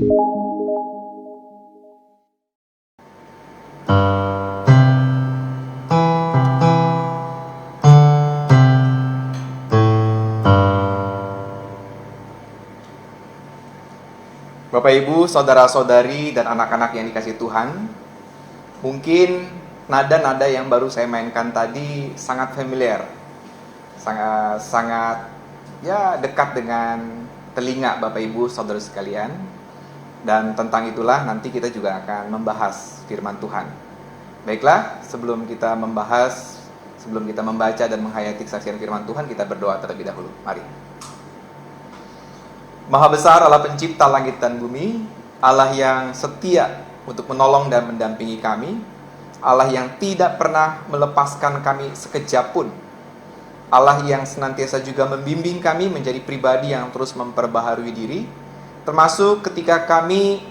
Bapak Ibu, saudara-saudari dan anak-anak yang dikasihi Tuhan, mungkin nada-nada yang baru saya mainkan tadi sangat familiar, sangat ya dekat dengan telinga Bapak Ibu saudara sekalian. Dan tentang itulah nanti kita juga akan membahas firman Tuhan. Baiklah, sebelum kita membaca dan menghayati kesaksian firman Tuhan, kita berdoa terlebih dahulu. Mari. Maha besar Allah pencipta langit dan bumi, Allah yang setia untuk menolong dan mendampingi kami, Allah yang tidak pernah melepaskan kami sekejap pun, Allah yang senantiasa juga membimbing kami menjadi pribadi yang terus memperbaharui diri, termasuk ketika kami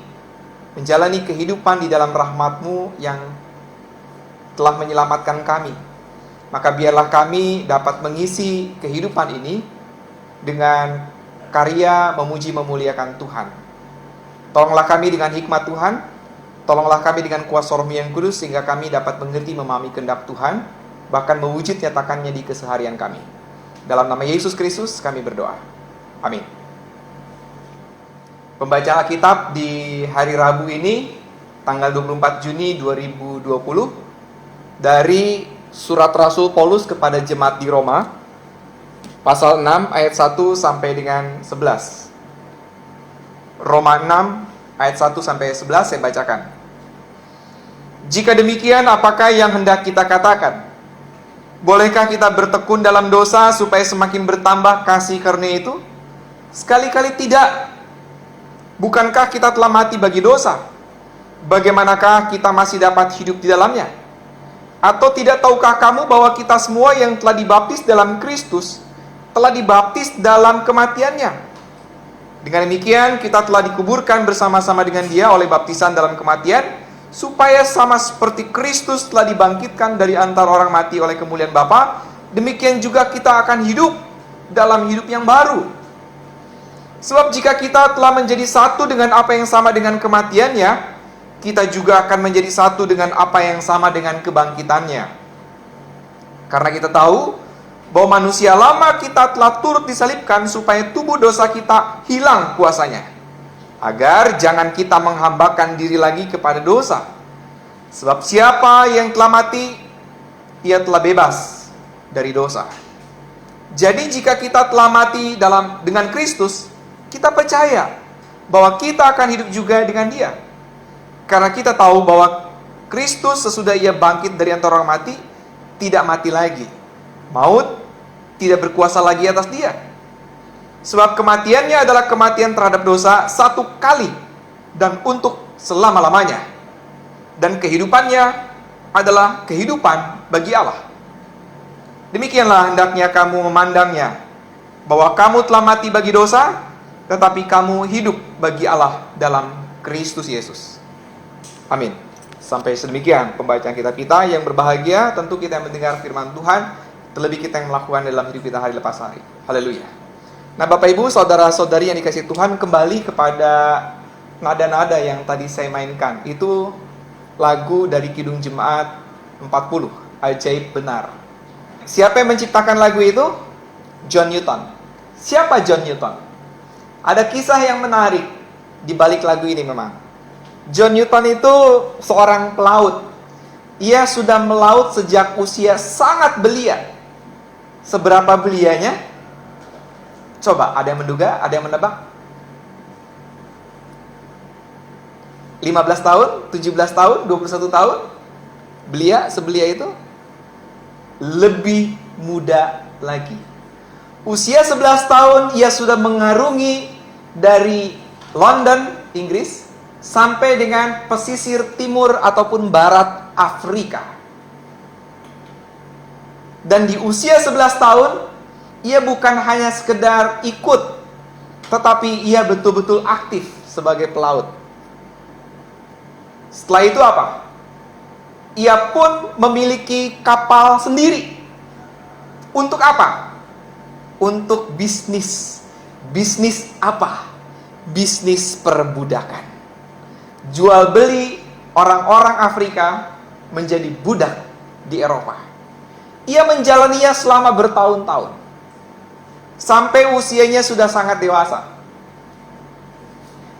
menjalani kehidupan di dalam rahmat-Mu yang telah menyelamatkan kami. Maka biarlah kami dapat mengisi kehidupan ini dengan karya memuji memuliakan Tuhan. Tolonglah kami dengan hikmat Tuhan, tolonglah kami dengan kuasa Roh yang kudus, sehingga kami dapat mengerti memahami kehendak Tuhan, bahkan mewujud nyatakannya di keseharian kami. Dalam nama Yesus Kristus kami berdoa. Amin. Pembacaan Alkitab di hari Rabu ini, tanggal 24 Juni 2020, dari surat Rasul Paulus kepada jemaat di Roma, pasal 6 ayat 1 sampai dengan 11. Roma 6 ayat 1 sampai 11 saya bacakan. Jika demikian, apakah yang hendak kita katakan? Bolehkah kita bertekun dalam dosa supaya semakin bertambah kasih karunia itu? Sekali-kali tidak. Bukankah kita telah mati bagi dosa? Bagaimanakah kita masih dapat hidup di dalamnya? Atau tidak tahukah kamu bahwa kita semua yang telah dibaptis dalam Kristus telah dibaptis dalam kematiannya? Dengan demikian kita telah dikuburkan bersama-sama dengan Dia oleh baptisan dalam kematian, supaya sama seperti Kristus telah dibangkitkan dari antara orang mati oleh kemuliaan Bapa, demikian juga kita akan hidup dalam hidup yang baru. Sebab jika kita telah menjadi satu dengan apa yang sama dengan kematiannya, kita juga akan menjadi satu dengan apa yang sama dengan kebangkitannya. Karena kita tahu bahwa manusia lama kita telah turut disalibkan supaya tubuh dosa kita hilang kuasanya, agar jangan kita menghambakan diri lagi kepada dosa. Sebab siapa yang telah mati, ia telah bebas dari dosa. Jadi jika kita telah mati dengan Kristus, kita percaya bahwa kita akan hidup juga dengan Dia. Karena kita tahu bahwa Kristus sesudah Ia bangkit dari antara orang mati, tidak mati lagi. Maut tidak berkuasa lagi atas Dia. Sebab kematiannya adalah kematian terhadap dosa satu kali dan untuk selama-lamanya. Dan kehidupannya adalah kehidupan bagi Allah. Demikianlah hendaknya kamu memandangnya, bahwa kamu telah mati bagi dosa, tetapi kamu hidup bagi Allah dalam Kristus Yesus. Amin. Sampai sedemikian pembacaan kitab kita. Yang berbahagia tentu kita yang mendengar firman Tuhan, terlebih kita yang melakukan dalam hidup kita hari lepas hari. Haleluya. Nah Bapak Ibu, saudara-saudari yang dikasihi Tuhan, kembali kepada nada-nada yang tadi saya mainkan. Itu lagu dari Kidung Jemaat 40, Ajaib Benar. Siapa yang menciptakan lagu itu? John Newton. Siapa John Newton? Ada kisah yang menarik di balik lagu ini memang. John Newton itu seorang pelaut. Ia sudah melaut sejak usia sangat belia. Seberapa belianya? Coba, ada yang menduga, ada yang menebak? 15 tahun, 17 tahun, 21 tahun? Sebelia itu? Lebih muda lagi. Usia 11 tahun, ia sudah mengarungi dari London, Inggris, sampai dengan pesisir timur ataupun barat Afrika. Dan di usia 11 tahun, ia bukan hanya sekedar ikut, tetapi ia betul-betul aktif sebagai pelaut. Setelah itu apa? Ia pun memiliki kapal sendiri. Untuk apa? Untuk bisnis. Bisnis apa? bisnis perbudakan. Jual beli orang-orang Afrika menjadi budak di Eropa. Ia menjalaninya selama bertahun-tahun, sampai usianya sudah sangat dewasa.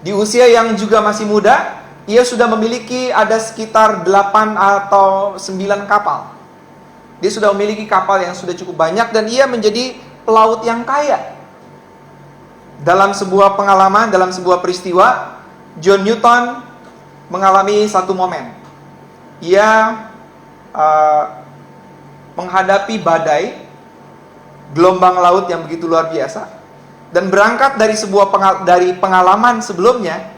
Di usia yang juga masih muda, ia sudah memiliki ada sekitar 8 atau 9 kapal. Dia sudah memiliki kapal yang sudah cukup banyak dan ia menjadi pelaut yang kaya. Dalam sebuah pengalaman, dalam sebuah peristiwa, John Newton mengalami satu momen. Ia menghadapi badai, gelombang laut yang begitu luar biasa, dan berangkat dari pengalaman sebelumnya,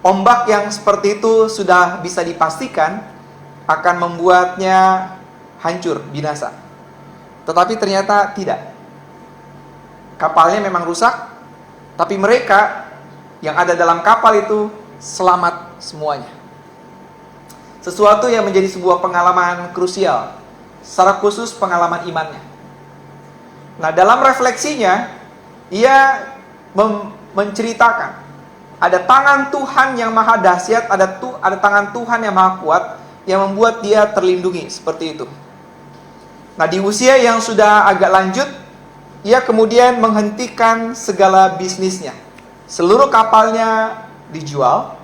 ombak yang seperti itu sudah bisa dipastikan akan membuatnya hancur, binasa. Tetapi ternyata tidak. Kapalnya memang rusak, tapi mereka yang ada dalam kapal itu selamat semuanya. Sesuatu yang menjadi sebuah pengalaman krusial, secara khusus pengalaman imannya. Nah, dalam refleksinya, ia menceritakan ada tangan Tuhan yang maha dahsyat, ada tangan Tuhan yang maha kuat yang membuat dia terlindungi seperti itu. Nah, di usia yang sudah agak lanjut, ia kemudian menghentikan segala bisnisnya. Seluruh kapalnya dijual,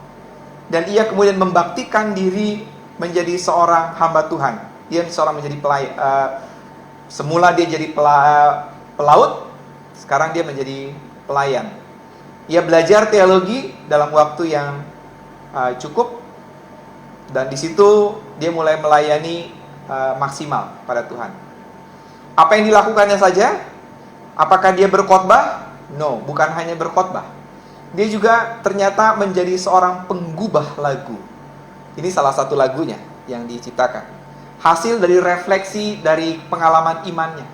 dan ia kemudian membaktikan diri menjadi seorang hamba Tuhan. Dia seorang menjadi pelayan. Semula dia jadi pelaut, sekarang dia menjadi pelayan. Ia belajar teologi dalam waktu yang cukup, dan di situ dia mulai melayani maksimal pada Tuhan. Apa yang dilakukannya saja? Apakah dia berkhotbah? No, bukan hanya berkhotbah. Dia juga ternyata menjadi seorang penggubah lagu. Ini salah satu lagunya yang diciptakan. Hasil dari refleksi dari pengalaman imannya.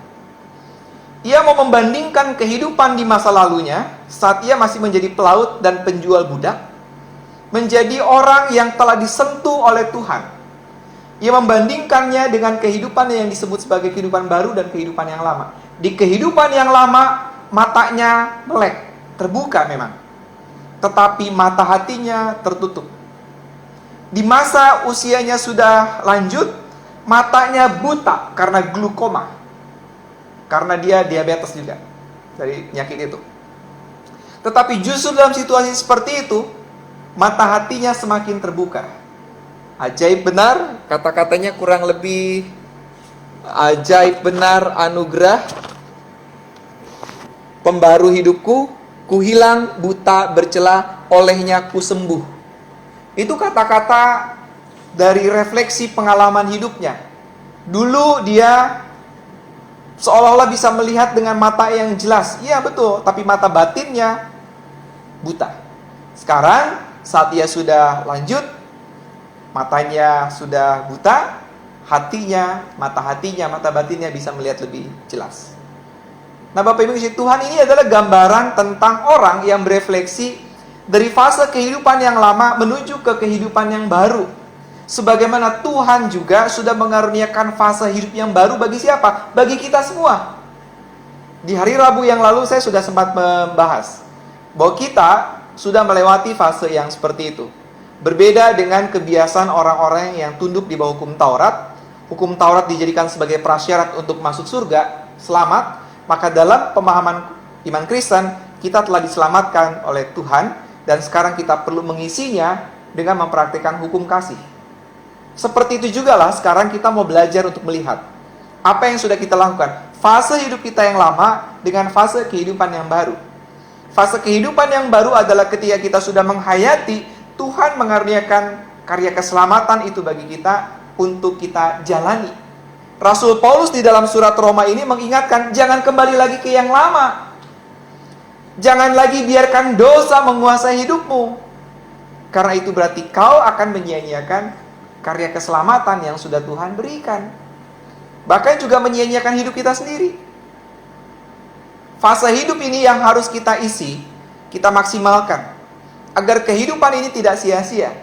Ia mau membandingkan kehidupan di masa lalunya saat ia masih menjadi pelaut dan penjual budak, menjadi orang yang telah disentuh oleh Tuhan. Ia membandingkannya dengan kehidupan yang disebut sebagai kehidupan baru dan kehidupan yang lama. Di kehidupan yang lama, matanya melek, terbuka memang, tetapi mata hatinya tertutup. Di masa usianya sudah lanjut, matanya buta karena glukoma, karena dia diabetes juga, dari penyakit itu. Tetapi justru dalam situasi seperti itu, mata hatinya semakin terbuka. Ajaib benar, kata-katanya kurang lebih ajaib benar anugerah, pembaru hidupku, ku hilang buta bercela, olehnya ku sembuh. Itu kata-kata dari refleksi pengalaman hidupnya. Dulu dia seolah-olah bisa melihat dengan mata yang jelas. Iya betul, tapi mata batinnya buta. Sekarang saat ia sudah lanjut, matanya sudah buta, mata batinnya bisa melihat lebih jelas. Nah, Bapak Ibu Tuhan, ini adalah gambaran tentang orang yang berefleksi dari fase kehidupan yang lama menuju ke kehidupan yang baru. Sebagaimana Tuhan juga sudah mengaruniakan fase hidup yang baru bagi siapa? Bagi kita semua. Di hari Rabu yang lalu saya sudah sempat membahas bahwa kita sudah melewati fase yang seperti itu. Berbeda dengan kebiasaan orang-orang yang tunduk di bawah hukum Taurat. Hukum Taurat dijadikan sebagai prasyarat untuk masuk surga, selamat. Maka dalam pemahaman iman Kristen, kita telah diselamatkan oleh Tuhan, dan sekarang kita perlu mengisinya dengan mempraktikkan hukum kasih. Seperti itu juga lah sekarang kita mau belajar untuk melihat apa yang sudah kita lakukan. Fase hidup kita yang lama dengan fase kehidupan yang baru. Fase kehidupan yang baru adalah ketika kita sudah menghayati Tuhan mengaruniakan karya keselamatan itu bagi kita untuk kita jalani. Rasul Paulus di dalam surat Roma ini mengingatkan, jangan kembali lagi ke yang lama. Jangan lagi biarkan dosa menguasai hidupmu. Karena itu berarti kau akan menyia-nyiakan karya keselamatan yang sudah Tuhan berikan. Bahkan juga menyia-nyiakan hidup kita sendiri. Fase hidup ini yang harus kita isi, kita maksimalkan, agar kehidupan ini tidak sia-sia.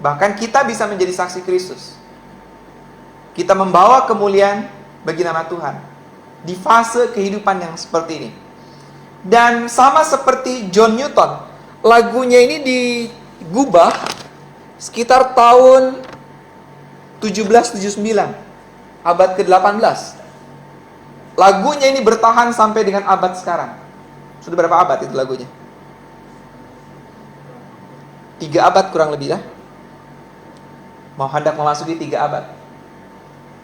Bahkan kita bisa menjadi saksi Kristus. Kita membawa kemuliaan bagi nama Tuhan di fase kehidupan yang seperti ini. Dan sama seperti John Newton, Lagunya ini digubah sekitar tahun 1779, abad ke-18. Lagunya ini bertahan sampai dengan abad sekarang. Sudah berapa abad itu lagunya? 3 abad kurang lebih ya. Mau hendak memasuki 3 abad.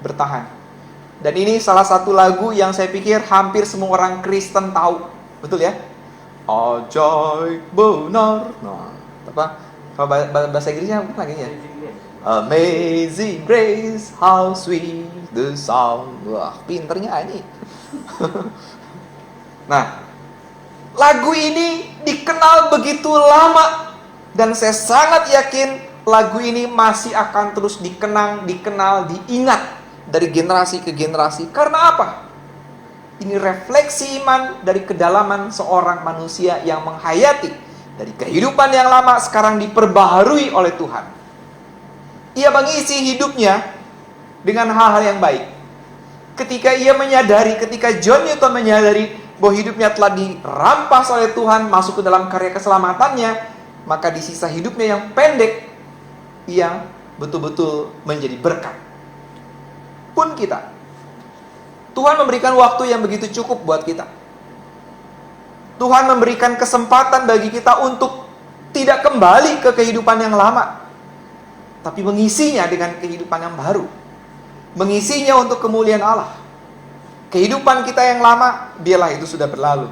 Bertahan. Dan ini salah satu lagu yang saya pikir hampir semua orang Kristen tahu. Betul ya? Ajaib benar. Nah, apa? Kalau bahasa Inggrisnya apa lagi ya? Amazing Grace, how sweet the sound. Wah, pinternya ini. Nah, lagu ini dikenal begitu lama. Dan saya sangat yakin lagu ini masih akan terus dikenal, diingat dari generasi ke generasi. Karena apa? Ini refleksi iman dari kedalaman seorang manusia yang menghayati dari kehidupan yang lama sekarang diperbaharui oleh Tuhan. Ia mengisi hidupnya dengan hal-hal yang baik. Ketika John Newton menyadari bahwa hidupnya telah dirampas oleh Tuhan, masuk ke dalam karya keselamatannya, maka di sisa hidupnya yang pendek, ia betul-betul menjadi berkat. Pun kita, Tuhan memberikan waktu yang begitu cukup buat kita. Tuhan memberikan kesempatan bagi kita untuk tidak kembali ke kehidupan yang lama, tapi mengisinya dengan kehidupan yang baru. Mengisinya untuk kemuliaan Allah. Kehidupan kita yang lama, biarlah itu sudah berlalu.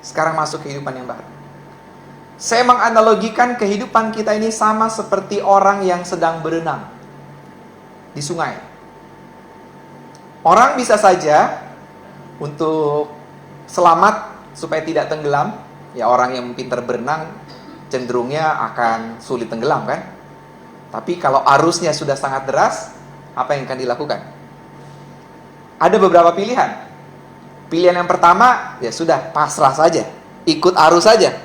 Sekarang masuk kehidupan yang baru. Saya menganalogikan kehidupan kita ini sama seperti orang yang sedang berenang di sungai. Orang bisa saja untuk selamat supaya tidak tenggelam. Ya, orang yang pintar berenang cenderungnya akan sulit tenggelam kan. Tapi kalau arusnya sudah sangat deras, apa yang akan dilakukan? Ada beberapa pilihan. Pilihan yang pertama, ya sudah, pasrah saja, ikut arus saja.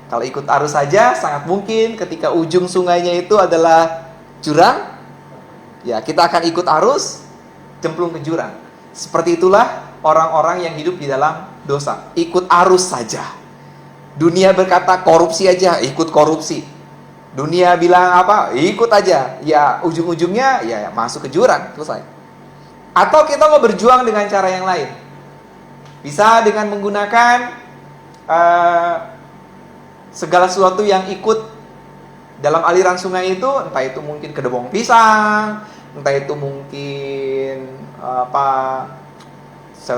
Kalau ikut arus saja, sangat mungkin ketika ujung sungainya itu adalah jurang, ya kita akan ikut arus, cemplung ke jurang. Seperti itulah orang-orang yang hidup di dalam dosa. Ikut arus saja. Dunia berkata korupsi aja, ikut korupsi. Dunia bilang apa? Ikut aja. Ya ujung-ujungnya ya masuk ke jurang, selesai. Atau kita mau berjuang dengan cara yang lain. Bisa dengan menggunakan segala sesuatu yang ikut dalam aliran sungai itu, entah itu mungkin kedebong pisang, entah itu mungkin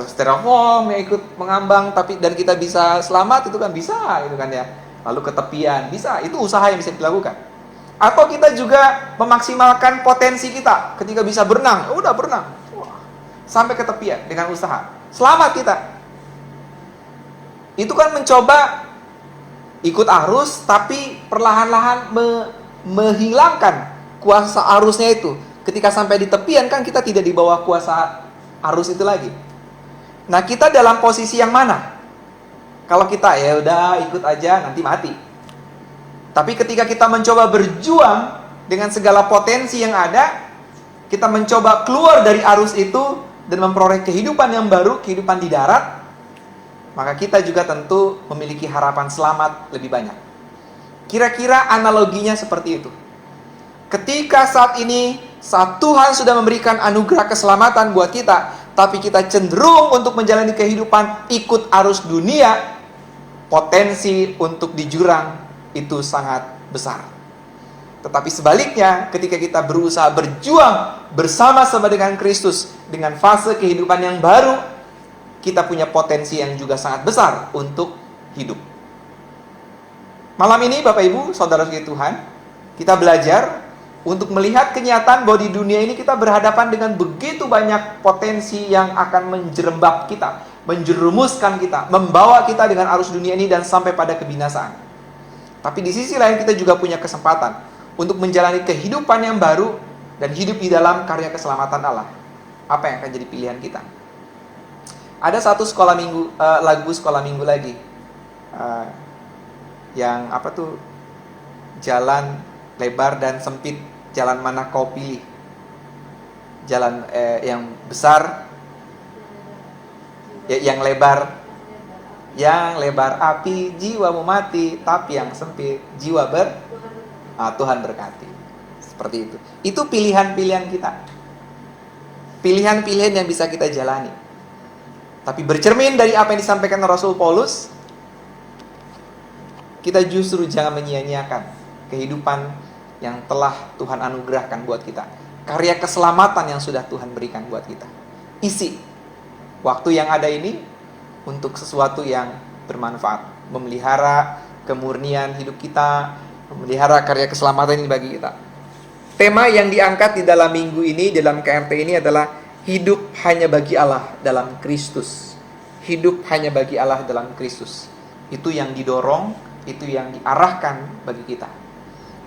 styrofoam yang ikut mengambang, dan kita bisa selamat, itu kan bisa, itu kan ya. Lalu ke tepian, bisa, itu usaha yang bisa dilakukan. Atau kita juga memaksimalkan potensi kita ketika bisa berenang, udah berenang, sampai ke tepian dengan usaha, selamat kita. Itu kan mencoba ikut arus, tapi perlahan-lahan menghilangkan kuasa arusnya itu. Ketika sampai di tepian kan kita tidak di bawah kuasa arus itu lagi. Nah, kita dalam posisi yang mana? Kalau kita ya udah ikut aja, nanti mati. Tapi ketika kita mencoba berjuang dengan segala potensi yang ada, kita mencoba keluar dari arus itu dan memperoleh kehidupan yang baru, kehidupan di darat, maka kita juga tentu memiliki harapan selamat lebih banyak. Kira-kira analoginya seperti itu. Ketika saat Tuhan sudah memberikan anugerah keselamatan buat kita, tapi kita cenderung untuk menjalani kehidupan ikut arus dunia, potensi untuk di jurang itu sangat besar. Tetapi sebaliknya, ketika kita berusaha berjuang bersama-sama dengan Kristus, dengan fase kehidupan yang baru, kita punya potensi yang juga sangat besar untuk hidup. Malam ini Bapak Ibu, saudara-saudari Tuhan, kita belajar untuk melihat kenyataan bahwa di dunia ini kita berhadapan dengan begitu banyak potensi yang akan menjerembab kita, menjerumuskan kita, membawa kita dengan arus dunia ini dan sampai pada kebinasaan. Tapi di sisi lain kita juga punya kesempatan untuk menjalani kehidupan yang baru dan hidup di dalam karya keselamatan Allah. Apa yang akan jadi pilihan kita? Ada satu lagu sekolah minggu lagi, yang apa tuh? Jalan lebar dan sempit, jalan mana kau pilih? Jalan yang besar, yang lebar, Yang lebar api, jiwamu mati, tapi yang sempit, jiwa Tuhan berkati. Seperti itu. Itu pilihan-pilihan kita. Pilihan-pilihan yang bisa kita jalani. Tapi bercermin dari apa yang disampaikan Rasul Paulus, kita justru jangan menyia-nyiakan kehidupan yang telah Tuhan anugerahkan buat kita. Karya keselamatan yang sudah Tuhan berikan buat kita. Isi waktu yang ada ini untuk sesuatu yang bermanfaat. Memelihara kemurnian hidup kita, memelihara karya keselamatan ini bagi kita. Tema yang diangkat di dalam minggu ini, dalam KRT ini adalah hidup hanya bagi Allah dalam Kristus. Hidup hanya bagi Allah dalam Kristus. Itu yang didorong, itu yang diarahkan bagi kita.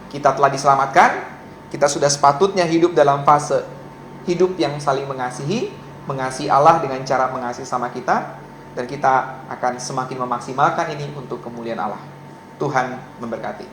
Kita telah diselamatkan, kita sudah sepatutnya hidup dalam fase hidup yang saling mengasihi Allah dengan cara mengasihi sama kita, dan kita akan semakin memaksimalkan ini untuk kemuliaan Allah. Tuhan memberkati.